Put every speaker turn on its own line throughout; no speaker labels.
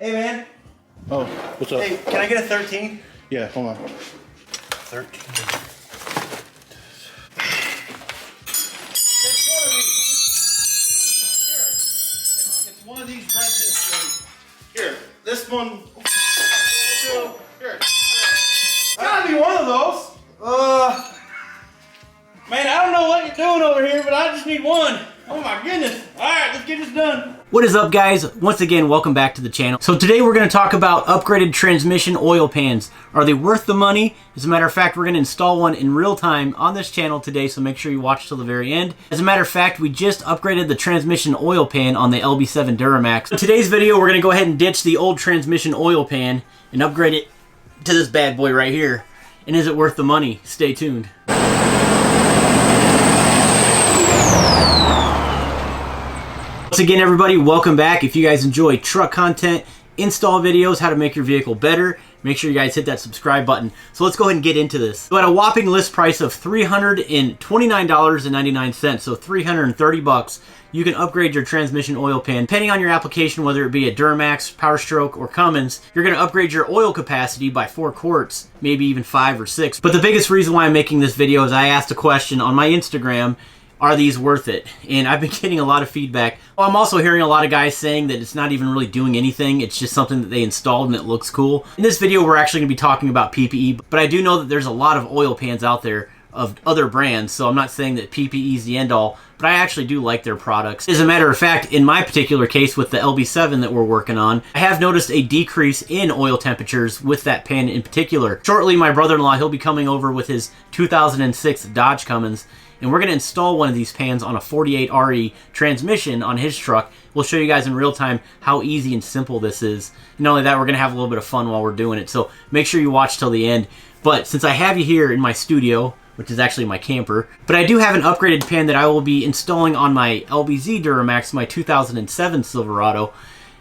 Hey man.
Oh, what's up?
Hey, can I get a 13?
Yeah, hold on.
13. It's one of these wrenches. Here, this one. Here. Gotta be one of those. Man, I don't know what you're doing over here, but I just need one. Oh my goodness. All right, let's get this done.
What is up, guys? Once again, welcome back to the channel. So today we're going to talk about upgraded transmission oil pans. Are they worth the money? As a matter of fact, we're going to install one in real time on this channel today, so make sure you watch till the very end. As a matter of fact, we just upgraded the transmission oil pan on the LB7 Duramax. In today's video, we're going to go ahead and ditch the old transmission oil pan and upgrade it to this bad boy right here. And is it worth the money? Stay tuned. Once again, everybody, welcome back. If you guys enjoy truck content, install videos, how to make your vehicle better, make sure you guys hit that subscribe button. So let's go ahead and get into this. So at a whopping list price of $329.99, so 330 bucks, you can upgrade your transmission oil pan. Depending on your application, whether it be a Duramax, Power Stroke, or Cummins, you're going to upgrade your oil capacity by 4 quarts, maybe even 5 or 6. But the biggest reason why I'm making this video is I asked a question on my Instagram, are these worth it? And I've been getting a lot of feedback. I'm also hearing a lot of guys saying that it's not even really doing anything. It's just something that they installed and it looks cool. In this video, we're actually going to be talking about PPE, but I do know that there's a lot of oil pans out there of other brands, so I'm not saying that PPE is the end-all, but I actually do like their products. As a matter of fact, in my particular case with the LB7 that we're working on, I have noticed a decrease in oil temperatures with that pan in particular. Shortly, my brother-in-law, he'll be coming over with his 2006 Dodge Cummins, and we're going to install one of these pans on a 48RE transmission on his truck. We'll show you guys in real time how easy and simple this is. And not only that, we're going to have a little bit of fun while we're doing it, so make sure you watch till the end. But since I have you here in my studio, which is actually my camper, but I do have an upgraded pan that I will be installing on my LBZ Duramax, my 2007 Silverado.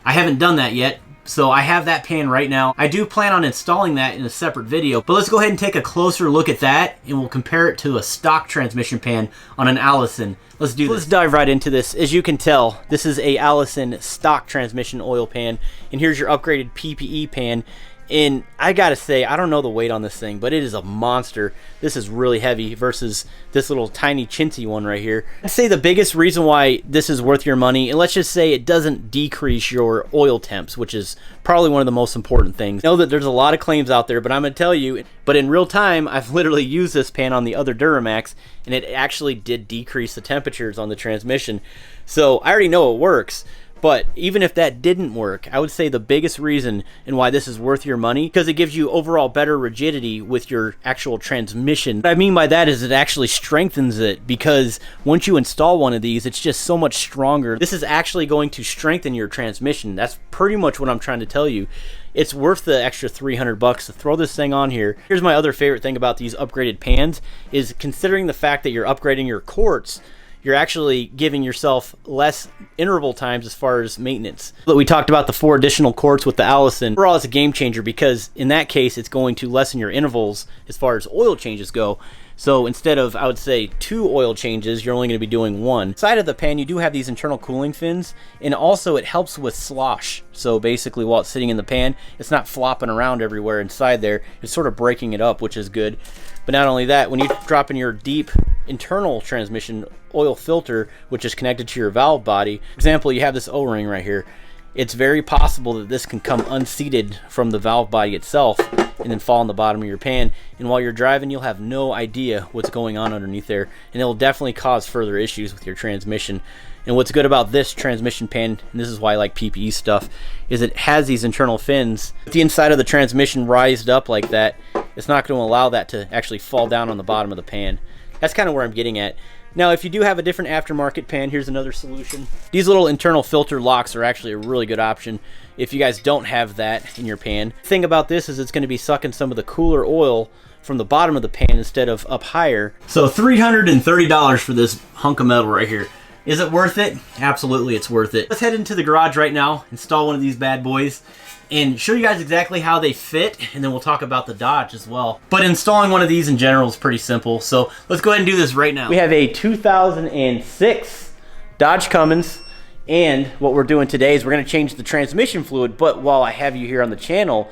I haven't done that yet, so I have that pan right now. I do plan on installing that in a separate video, but let's go ahead and take a closer look at that, and we'll compare it to a stock transmission pan on an Allison. Let's do this. Let's dive right into this. As you can tell, this is a Allison stock transmission oil pan, and here's your upgraded PPE pan. And I gotta say, I don't know the weight on this thing, but it is a monster. This is really heavy versus this little tiny chintzy one right here. I'd say the biggest reason why this is worth your money, and let's just say it doesn't decrease your oil temps, which is probably one of the most important things. I know that there's a lot of claims out there, but I'm gonna tell you, but in real time, I've literally used this pan on the other Duramax, and it actually did decrease the temperatures on the transmission. So I already know it works. But even if that didn't work, I would say the biggest reason and why this is worth your money, because it gives you overall better rigidity with your actual transmission. What I mean by that is it actually strengthens it, because once you install one of these, it's just so much stronger. This is actually going to strengthen your transmission. That's pretty much what I'm trying to tell you. It's worth the extra 300 bucks to throw this thing on here. Here's my other favorite thing about these upgraded pans, is considering the fact that you're upgrading your quarts, you're actually giving yourself less interval times as far as maintenance. But we talked about the 4 additional quarts with the Allison. Overall, it's a game changer, because in that case, it's going to lessen your intervals as far as oil changes go. So instead of, I would say, 2 oil changes, you're only going to be doing 1. Side of the pan, you do have these internal cooling fins, and also it helps with slosh. So basically, while it's sitting in the pan, it's not flopping around everywhere inside there. It's sort of breaking it up, which is good. But not only that, when you drop in your deep internal transmission oil filter, which is connected to your valve body, for example, you have this O-ring right here. It's very possible that this can come unseated from the valve body itself and then fall on the bottom of your pan, and while you're driving, you'll have no idea what's going on underneath there, and it will definitely cause further issues with your transmission. And what's good about this transmission pan, and this is why I like PPE stuff, is it has these internal fins. With the inside of the transmission rised up like that, it's not going to allow that to actually fall down on the bottom of the pan. That's kind of where I'm getting at. Now, if you do have a different aftermarket pan, here's another solution. These little internal filter locks are actually a really good option if you guys don't have that in your pan. The thing about this is it's going to be sucking some of the cooler oil from the bottom of the pan instead of up higher. So $330 for this hunk of metal right here. Is it worth it? Absolutely, it's worth it. Let's head into the garage right now, install one of these bad boys, and show you guys exactly how they fit, and then we'll talk about the Dodge as well. But installing one of these in general is pretty simple, so let's go ahead and do this right now. We have a 2006 Dodge Cummins. And what we're doing today is we're going to change the transmission fluid, but while I have you here on the channel,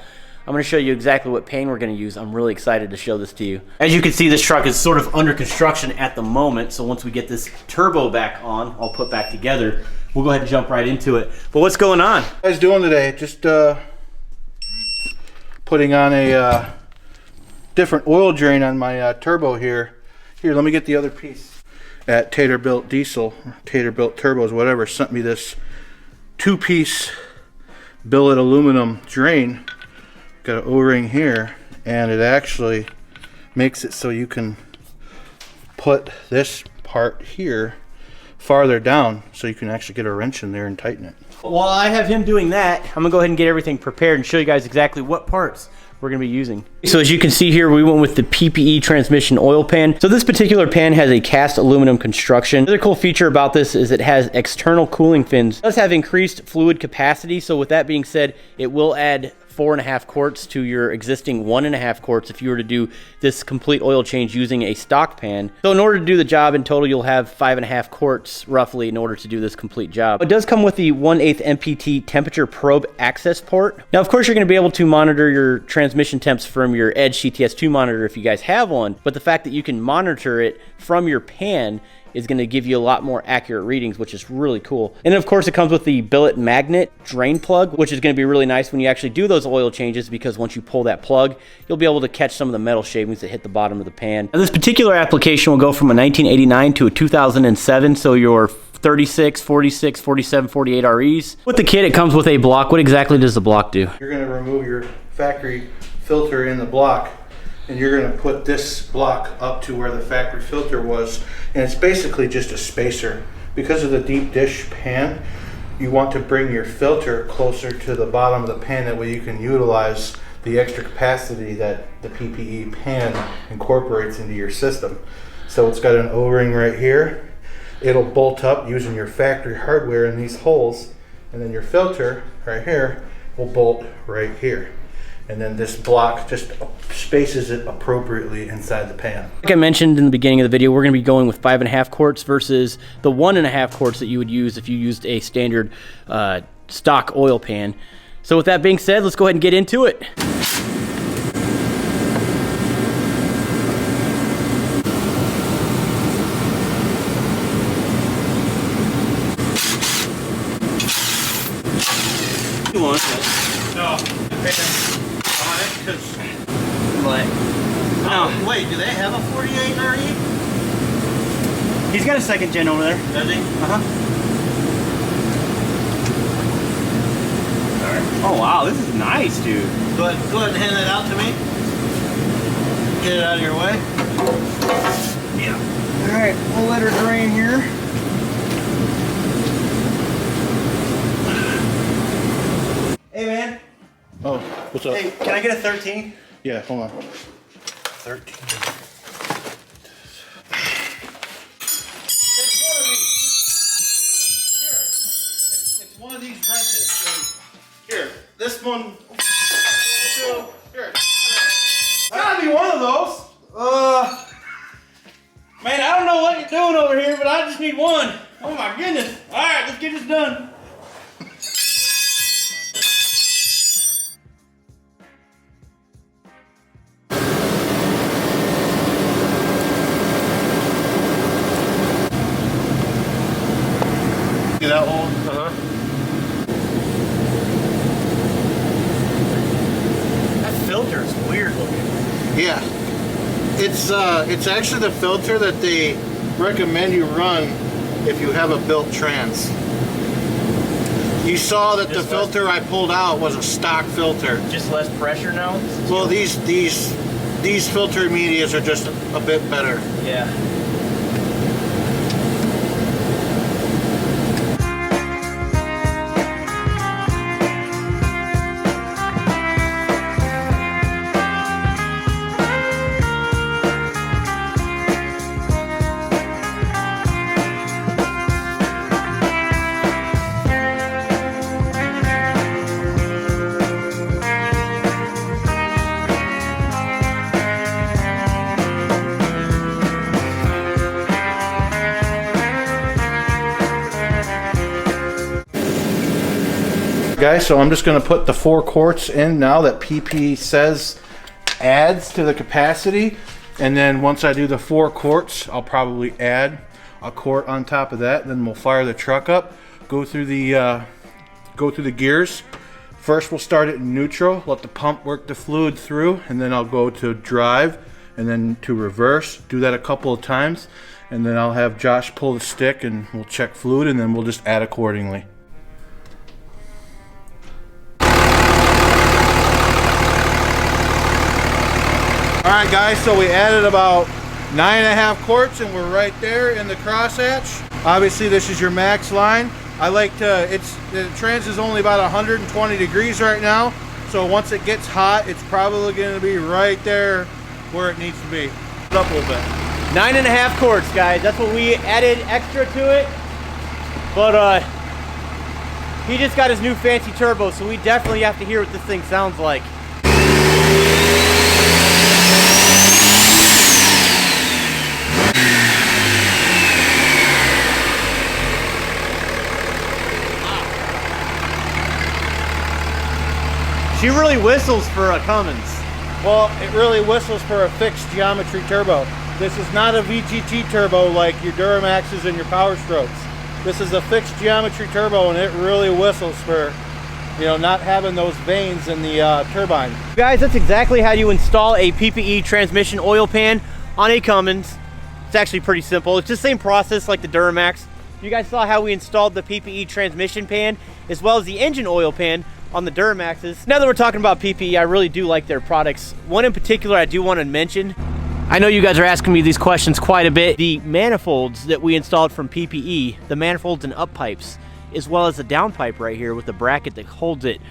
I'm going to show you exactly what pan we're going to use. I'm really excited to show this to you. As you can see, this truck is sort of under construction at the moment, so once we get this turbo back on, all put back together, we'll go ahead and jump right into it. But what's going on?
What you guys doing today? Just putting on a different oil drain on my turbo here. Here, let me get the other piece. At Taterbuilt Diesel, Taterbuilt Turbos, whatever, sent me this 2-piece billet aluminum drain. Got an O-ring here, and it actually makes it so you can put this part here farther down so you can actually get a wrench in there and tighten it.
While I have him doing that, I'm gonna go ahead and get everything prepared and show you guys exactly what parts we're gonna be using. So as you can see here, we went with the PPE transmission oil pan. So this particular pan has a cast aluminum construction. Another cool feature about this is it has external cooling fins. It does have increased fluid capacity, so with that being said, it will add 4.5 quarts to your existing 1.5 quarts if you were to do this complete oil change using a stock pan. So in order to do the job, in total you'll have 5.5 quarts roughly in order to do this complete job. It does come with the 1/8 MPT temperature probe access port. Now of course you're going to be able to monitor your transmission temps from your Edge CTS2 monitor if you guys have one, but the fact that you can monitor it from your pan is going to give you a lot more accurate readings, which is really cool. And then of course it comes with the billet magnet drain plug, which is going to be really nice when you actually do those oil changes, because once you pull that plug, you'll be able to catch some of the metal shavings that hit the bottom of the pan. Now, this particular application will go from a 1989 to a 2007, so your 36, 46, 47, 48 REs. With the kit, it comes with a block. What exactly does the block do?
You're going to remove your factory filter in the block, and you're going to put this block up to where the factory filter was, and it's basically just a spacer. Because of the deep dish pan, you want to bring your filter closer to the bottom of the pan, that way you can utilize the extra capacity that the PPE pan incorporates into your system. So it's got an O-ring right here. It'll bolt up using your factory hardware in these holes, and then your filter right here will bolt right here. And then this block just spaces it appropriately inside the pan.
Like I mentioned in the beginning of the video, we're going to be going with 5.5 quarts versus the 1.5 quarts that you would use if you used a standard stock oil pan. So with that being said, let's go ahead and get into it. You want it?
No. On it, because...
What? No.
Wait, do they have a 48 RE?
He's got a second gen over there.
Does he?
Uh-huh. Alright. Oh wow, this is nice, dude.
Go ahead and hand that out to me. Get it out of your way.
Yeah. Alright, we'll let her drain here. Hey man.
Oh, what's up?
Hey, can I get a 13?
Yeah, hold on.
13. It's one of these wrenches. So here, this one. Here. Gotta be one of those.
Man, I don't know what you're doing over here, but I just need one. Oh my goodness. Alright, let's get this done.
See that hole?
That filter is weird looking.
Yeah. It's actually the filter that they recommend you run if you have a built trans. You saw that the filter I pulled out was a stock filter.
Just less pressure now?
Well, these filter medias are just a bit better.
Yeah.
Guys, so I'm just going to put the 4 quarts in now that PP says adds to the capacity. And then once I do the 4 quarts, I'll probably add a quart on top of that. Then we'll fire the truck up, go through the gears. First we'll start it in neutral, let the pump work the fluid through, and then I'll go to drive and then to reverse. Do that a couple of times, and then I'll have Josh pull the stick and we'll check fluid, and then we'll just add accordingly. Alright guys, so we added about 9.5 quarts and we're right there in the crosshatch. Obviously this is your max line. I like to, the trans is only about 120 degrees right now, so once it gets hot, it's probably going to be right there where it needs to be. Up a little bit.
9.5 quarts, guys. That's what we added extra to it. But he just got his new fancy turbo, so we definitely have to hear what this thing sounds like. She really whistles for a Cummins.
Well, it really whistles for a fixed geometry turbo. This is not a VGT turbo like your Duramaxes and your Power Strokes. This is a fixed geometry turbo, and it really whistles for, you know, not having those vanes in the turbine.
Guys, that's exactly how you install a PPE transmission oil pan on a Cummins. It's actually pretty simple. It's the same process like the Duramax. You guys saw how we installed the PPE transmission pan as well as the engine oil pan on the Duramaxes. Now that we're talking about PPE, I really do like their products. One in particular I do want to mention. I know you guys are asking me these questions quite a bit. The manifolds that we installed from PPE, the manifolds and up pipes, as well as the down pipe right here with the bracket that holds it.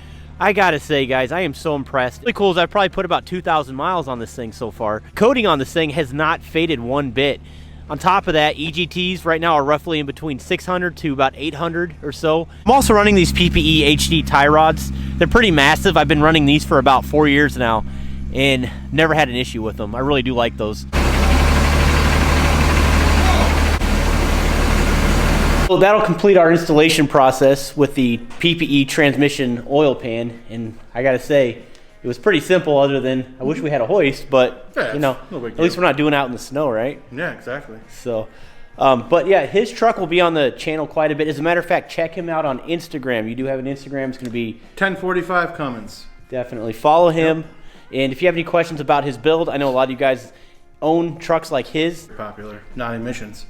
I gotta say, guys, I am so impressed. Really cool is I've probably put about 2,000 miles on this thing so far. Coating on this thing has not faded one bit. On top of that, EGTs right now are roughly in between 600 to about 800 or so. I'm also running these PPE HD tie rods. They're pretty massive. I've been running these for about 4 years now and never had an issue with them. I really do like those. Well, that'll complete our installation process with the PPE transmission oil pan, and I gotta say, it was pretty simple other than, I wish we had a hoist, but
yeah,
you know,
no
at least we're not doing it out in the snow, right?
Yeah, exactly.
So, but yeah, his truck will be on the channel quite a bit. As a matter of fact, check him out on Instagram. You do have an Instagram. It's going to be
1045 Cummins.
Definitely follow him. Yep. And if you have any questions about his build, I know a lot of you guys own trucks like his.
Popular, non-emissions.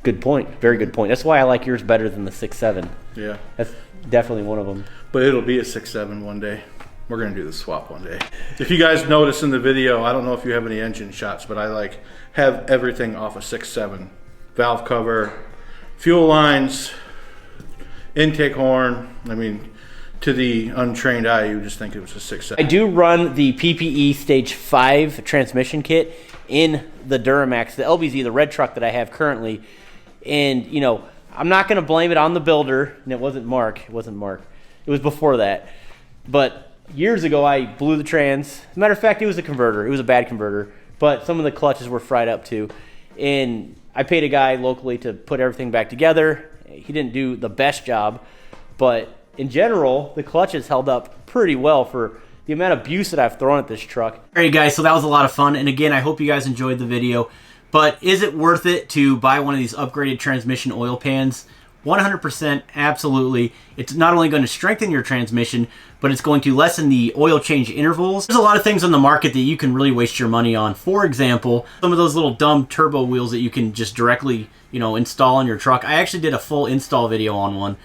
Good point. Very good point. That's why I like yours better than the 6.7.
Yeah.
That's definitely one of them.
But it'll be a 6.7 one day. We're gonna do the swap one day. If you guys notice in the video, I don't know if you have any engine shots, but I have everything off a 6.7. Valve cover, fuel lines, intake horn. I mean, to the untrained eye, you just think it was a 6.7.
I do run the PPE Stage 5 transmission kit in the Duramax, the LBZ, the red truck that I have currently. And, you know, I'm not going to blame it on the builder. And it wasn't Mark. It wasn't Mark. It was before that. But years ago, I blew the trans. As a matter of fact, it was a converter. It was a bad converter. But some of the clutches were fried up too. And I paid a guy locally to put everything back together. He didn't do the best job. But in general, the clutches held up pretty well for the amount of abuse that I've thrown at this truck. All right, guys, so that was a lot of fun. And again, I hope you guys enjoyed the video. But is it worth it to buy one of these upgraded transmission oil pans? 100%, absolutely. It's not only going to strengthen your transmission, but it's going to lessen the oil change intervals. There's a lot of things on the market that you can really waste your money on. For example, some of those little dumb turbo wheels that you can just directly, you know, install on your truck. I actually did a full install video on one,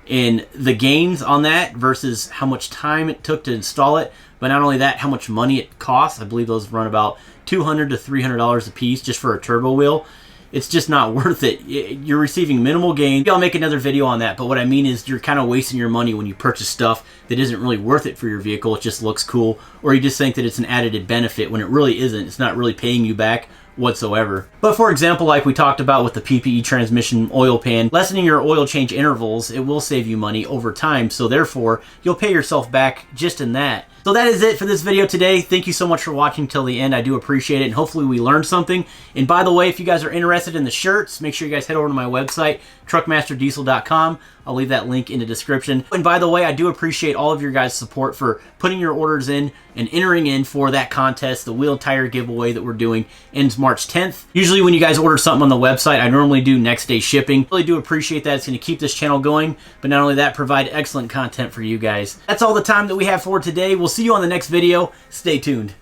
and the gains on that versus how much time it took to install it, but not only that, how much money it costs. I believe those run about $200 to $300 a piece just for a turbo wheel. It's just not worth it. You're receiving minimal gain. I'll make another video on that, but what I mean is you're kind of wasting your money when you purchase stuff that isn't really worth it for your vehicle. It just looks cool, or you just think that it's an added benefit when it really isn't. It's not really paying you back whatsoever. But for example, like we talked about with the PPE transmission oil pan, lessening your oil change intervals, it will save you money over time, so therefore you'll pay yourself back just in that. So that is it for this video today. Thank you so much for watching till the end. I do appreciate it, and hopefully we learned something. And by the way, if you guys are interested in the shirts, make sure you guys head over to my website, truckmasterdiesel.com. I'll leave that link in the description. And by the way, I do appreciate all of your guys' support for putting your orders in and entering in for that contest, the wheel tire giveaway that we're doing ends March 10th. Usually when you guys order something on the website, I normally do next day shipping. Really do appreciate that. It's going to keep this channel going, but not only that, provide excellent content for you guys. That's all the time that we have for today. We'll see you on the next video. Stay tuned.